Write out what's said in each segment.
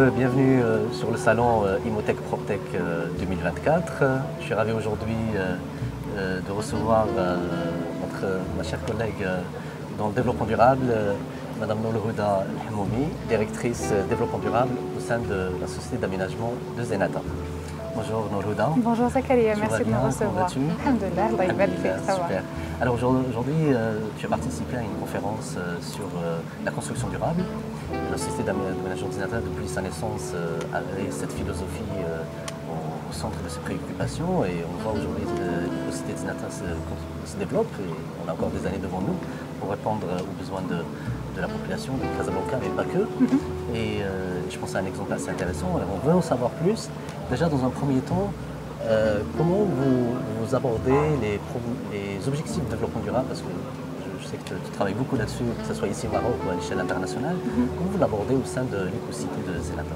bienvenue sur le salon Imotech PropTech 2024. Je suis ravi aujourd'hui de recevoir ma chère collègue dans le développement durable, Madame Nourhouda Elhamoumi, directrice développement durable au sein de la société d'aménagement de Zenata. Bonjour Nourhouda. Bonjour Zakaria, merci de me recevoir. Alhamdulillah, Allah yabarak fik, ça va. Super. Alors aujourd'hui, tu as participé à une conférence sur la construction durable. La société d'aménagement de Zenata, depuis sa naissance, avait cette philosophie au centre de ses préoccupations et on voit aujourd'hui que la société de Zenata se développe et on a encore des années devant nous pour répondre aux besoins de la population de Casablanca, mais pas que. Et je pense à un exemple assez intéressant. Alors, on veut en savoir plus. Déjà, dans un premier temps, comment vous abordez les objectifs de développement durable, parce que je sais que tu travailles beaucoup là-dessus, que ce soit ici au Maroc ou à l'échelle internationale. Comment vous l'abordez au sein de l'écocité de Zenata?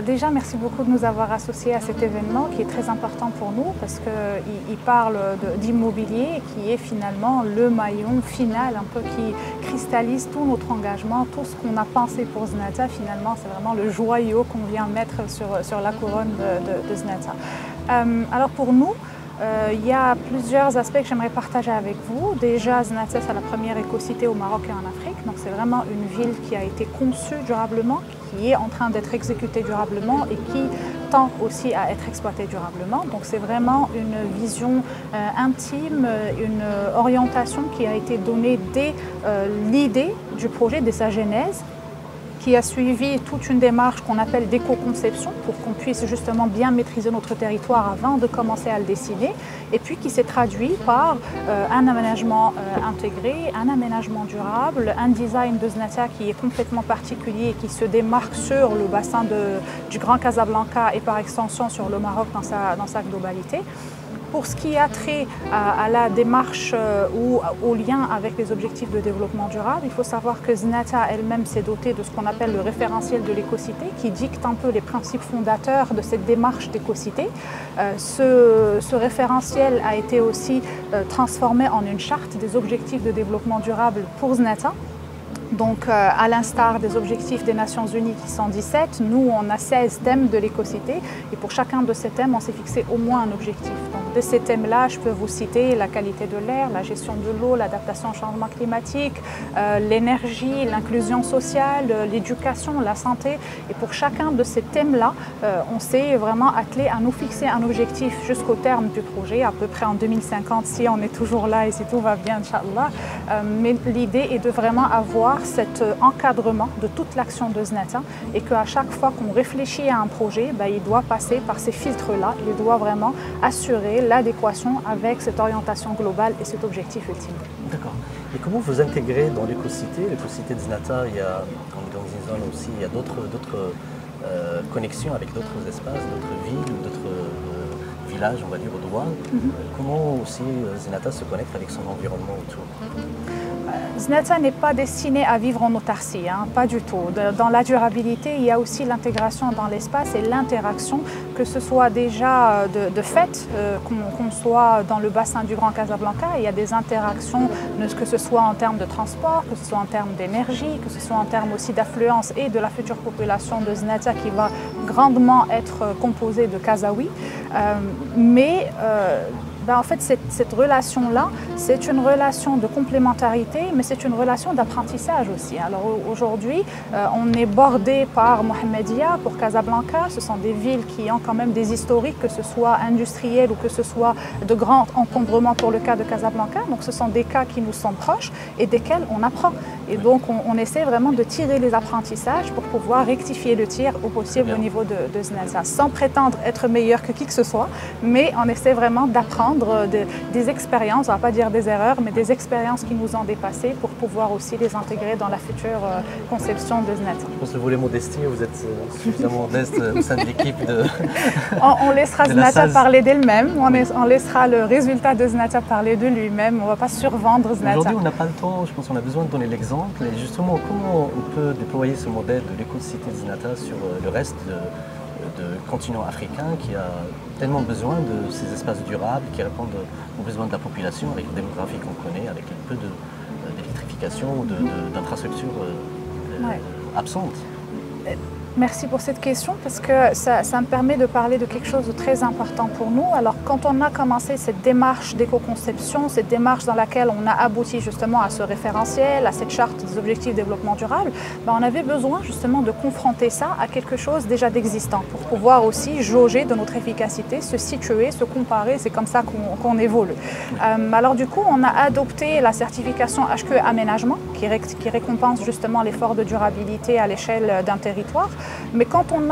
Déjà, merci beaucoup de nous avoir associés à cet événement qui est très important pour nous parce qu'il parle d'immobilier qui est finalement le maillon final, un peu qui cristallise tout notre engagement, tout ce qu'on a pensé pour Zenata. Finalement, c'est vraiment le joyau qu'on vient mettre sur la couronne de Zenata. Alors pour nous, il y a plusieurs aspects que j'aimerais partager avec vous. Déjà, Zenata, c'est la première écocité au Maroc et en Afrique. Donc, c'est vraiment une ville qui a été conçue durablement, qui est en train d'être exécutée durablement et qui tend aussi à être exploitée durablement. Donc, c'est vraiment une vision intime, une orientation qui a été donnée dès l'idée du projet, dès sa genèse, qui a suivi toute une démarche qu'on appelle d'éco-conception pour qu'on puisse justement bien maîtriser notre territoire avant de commencer à le dessiner et puis qui s'est traduit par un aménagement intégré, un aménagement durable, un design de Zenata qui est complètement particulier et qui se démarque sur le bassin du Grand Casablanca et par extension sur le Maroc dans sa globalité. Pour ce qui a trait à la démarche ou au lien avec les objectifs de développement durable, il faut savoir que Zenata elle-même s'est dotée de ce qu'on appelle le référentiel de l'écocité qui dicte un peu les principes fondateurs de cette démarche d'écocité. Ce référentiel a été aussi transformé en une charte des objectifs de développement durable pour Zenata. Donc, à l'instar des objectifs des Nations Unies qui sont 17, nous, on a 16 thèmes de l'écocité et pour chacun de ces thèmes, on s'est fixé au moins un objectif. Donc, de ces thèmes-là, je peux vous citer la qualité de l'air, la gestion de l'eau, l'adaptation au changement climatique, l'énergie, l'inclusion sociale, l'éducation, la santé. Et pour chacun de ces thèmes-là, on s'est vraiment attelé à nous fixer un objectif jusqu'au terme du projet, à peu près en 2050, si on est toujours là et si tout va bien, Inch'Allah. Mais l'idée est de vraiment avoir cet encadrement de toute l'action de Zenata et qu'à chaque fois qu'on réfléchit à un projet, il doit passer par ces filtres-là, il doit vraiment assurer l'adéquation avec cette orientation globale et cet objectif ultime. D'accord. Et comment vous intégrez dans l'écocité? L'écocité de Zenata, il y a, comme dans une zone aussi, il y a d'autres connexions avec d'autres espaces, d'autres villes, d'autres villages, on va dire, au droit. Comment aussi Zenata se connecte avec son environnement autour? Zenata n'est pas destiné à vivre en autarcie, pas du tout. Dans la durabilité, il y a aussi l'intégration dans l'espace et l'interaction, que ce soit déjà de fait, qu'on soit dans le bassin du Grand Casablanca, il y a des interactions, que ce soit en termes de transport, que ce soit en termes d'énergie, que ce soit en termes aussi d'affluence et de la future population de Zenata qui va grandement être composée de Kazaouis. En fait, cette relation-là, c'est une relation de complémentarité, mais c'est une relation d'apprentissage aussi. Alors aujourd'hui, on est bordé par Mohammedia, pour Casablanca. Ce sont des villes qui ont quand même des historiques, que ce soit industriels ou que ce soit de grands encombrements pour le cas de Casablanca. Donc ce sont des cas qui nous sont proches et desquels on apprend. Et donc on essaie vraiment de tirer les apprentissages pour pouvoir rectifier le tir au possible au niveau de Zenata, sans prétendre être meilleur que qui que ce soit, mais on essaie vraiment d'apprendre des expériences, on ne va pas dire des erreurs, mais des expériences qui nous ont dépassés pour pouvoir aussi les intégrer dans la future conception de Zenata. Je pense que vous, les modesties, vous êtes suffisamment modeste au sein de l'équipe de on laissera Zenata parler d'elle-même, on laissera le résultat de Zenata parler de lui-même, on ne va pas survendre Zenata. Aujourd'hui, on n'a pas le temps, je pense qu'on a besoin de donner l'exemple. Et justement, comment on peut déployer ce modèle de l'écocité de Zenata sur le reste de continent africain qui a tellement besoin de ces espaces durables qui répondent aux besoins de la population avec la démographie qu'on connaît, avec peu d'électrification ou d'infrastructures absentes. Merci pour cette question parce que ça me permet de parler de quelque chose de très important pour nous. Alors quand on a commencé cette démarche d'éco-conception, cette démarche dans laquelle on a abouti justement à ce référentiel, à cette charte des objectifs de développement durable, on avait besoin justement de confronter ça à quelque chose déjà d'existant pour pouvoir aussi jauger de notre efficacité, se situer, se comparer, c'est comme ça qu'on évolue. Alors du coup, on a adopté la certification HQE Aménagement qui récompense justement l'effort de durabilité à l'échelle d'un territoire. Mais quand on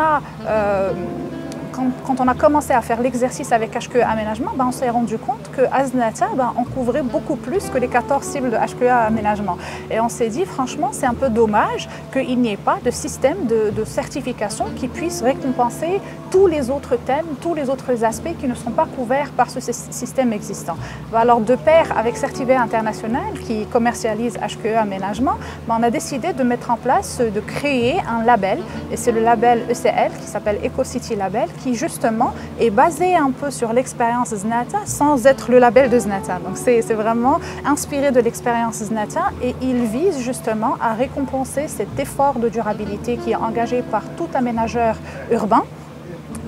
a commencé à faire l'exercice avec HQE Aménagement, on s'est rendu compte qu'à Znata, on couvrait beaucoup plus que les 14 cibles de HQE Aménagement. Et on s'est dit, franchement, c'est un peu dommage qu'il n'y ait pas de système de certification qui puisse récompenser tous les autres thèmes, tous les autres aspects qui ne sont pas couverts par ce système existant. Alors, de pair avec Certivé International, qui commercialise HQE Aménagement, on a décidé de mettre en place, de créer un label, et c'est le label ECL, qui s'appelle EcoCity Label, qui justement est basé un peu sur l'expérience Znata sans être le label de Znata. Donc c'est vraiment inspiré de l'expérience Znata et il vise justement à récompenser cet effort de durabilité qui est engagé par tout aménageur urbain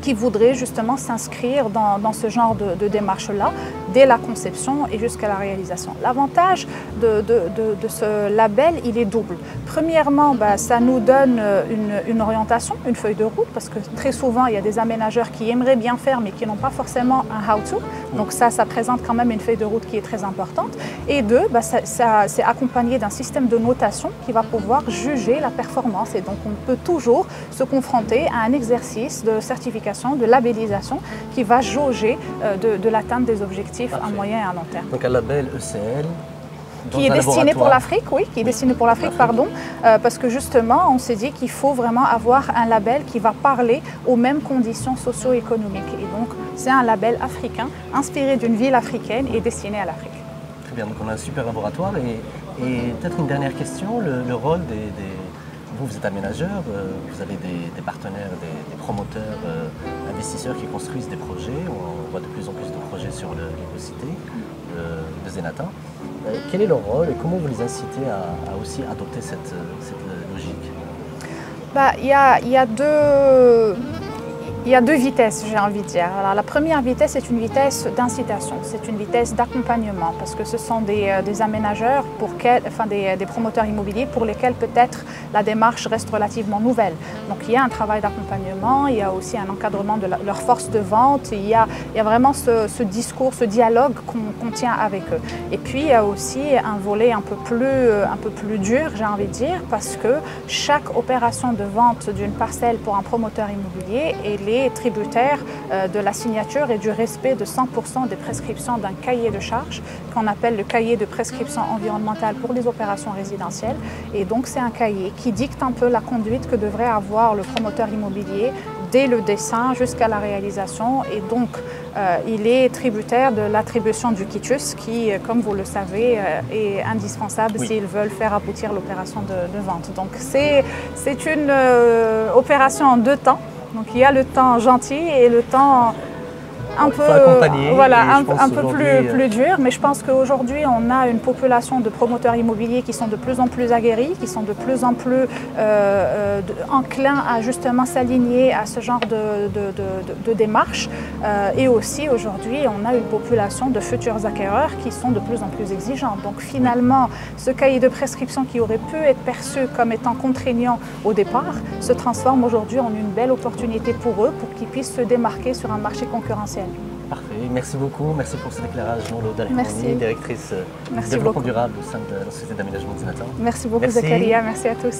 qui voudrait justement s'inscrire dans ce genre de démarche-là, dès la conception et jusqu'à la réalisation. L'avantage de ce label, il est double. Premièrement, ça nous donne une orientation, une feuille de route, parce que très souvent, il y a des aménageurs qui aimeraient bien faire, mais qui n'ont pas forcément un how-to. Donc ça présente quand même une feuille de route qui est très importante. Et deux, c'est accompagné d'un système de notation qui va pouvoir juger la performance. Et donc, on peut toujours se confronter à un exercice de certification, de labellisation qui va jauger de l'atteinte des objectifs à moyen et à long terme. Donc un label ECL qui est destiné pour l'Afrique, oui, qui est destiné pour l'Afrique, pardon, parce que justement, on s'est dit qu'il faut vraiment avoir un label qui va parler aux mêmes conditions socio-économiques. Et donc, c'est un label africain, inspiré d'une ville africaine et destiné à l'Afrique. Très bien, donc on a un super laboratoire et peut-être une dernière question, le rôle vous êtes aménageur, vous avez des partenaires, des promoteurs, investisseurs qui construisent des projets. On voit de plus en plus de projets sur l'écocité de Zenata. Quel est leur rôle et comment vous les incitez à aussi adopter cette logique? Il y a deux vitesses, j'ai envie de dire. Alors, la première vitesse est une vitesse d'incitation, c'est une vitesse d'accompagnement, parce que ce sont des aménageurs, des promoteurs immobiliers pour lesquels peut-être la démarche reste relativement nouvelle. Donc il y a un travail d'accompagnement, il y a aussi un encadrement de leur force de vente, il y a vraiment ce discours, ce dialogue qu'on tient avec eux. Et puis il y a aussi un volet un peu plus dur, j'ai envie de dire, parce que chaque opération de vente d'une parcelle pour un promoteur immobilier, est tributaire de la signature et du respect de 100% des prescriptions d'un cahier de charges qu'on appelle le cahier de prescription environnementale pour les opérations résidentielles. Et donc c'est un cahier qui dicte un peu la conduite que devrait avoir le promoteur immobilier dès le dessin jusqu'à la réalisation. Et donc il est tributaire de l'attribution du quitus qui, comme vous le savez, est indispensable s'ils veulent faire aboutir l'opération de vente. Donc c'est une opération en deux temps. Donc il y a le temps gentil et le temps un peu plus dur, mais je pense qu'aujourd'hui on a une population de promoteurs immobiliers qui sont de plus en plus aguerris, qui sont de plus en plus enclins à justement s'aligner à ce genre de démarche. Et aussi aujourd'hui on a une population de futurs acquéreurs qui sont de plus en plus exigeants. Donc finalement ce cahier de prescription qui aurait pu être perçu comme étant contraignant au départ se transforme aujourd'hui en une belle opportunité pour eux pour qu'ils puissent se démarquer sur un marché concurrentiel. Parfait, merci beaucoup, merci pour cet éclairage, Nourlo Dalhimouni, directrice développement durable au sein de la Société d'aménagement de Zenata. Merci beaucoup Zakaria, merci à tous.